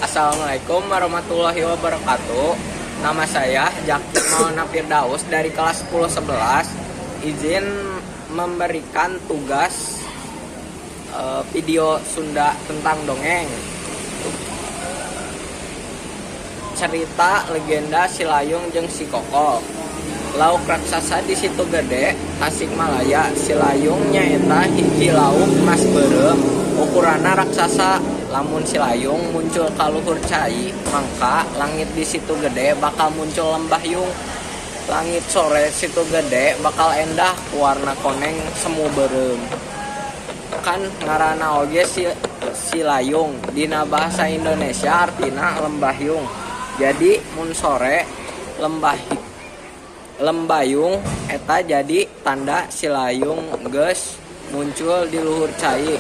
Assalamualaikum warahmatullahi wabarakatuh. Nama saya Jaki Maulana Firdaus dari kelas 10-11. Izin memberikan tugas video Sunda tentang dongeng. Cerita legenda Silayung jeung Si Koko. Lauk raksasa di Situ Gede, Tasikmalaya. Silayung nyaeta hiji lauk mas beureum. Ukurana raksasa. Lamun Silayung muncul ka luhur cai, mangka langit di Situ Gede bakal muncul lembahyung. Langit sore Situ Gede bakal endah warna koneng semu beureum. Kan ngaranna oge Silayung, dina bahasa Indonesia artina lembahyung. Jadi mun sore lembayung eta jadi tanda Silayung geus muncul di luhur cai.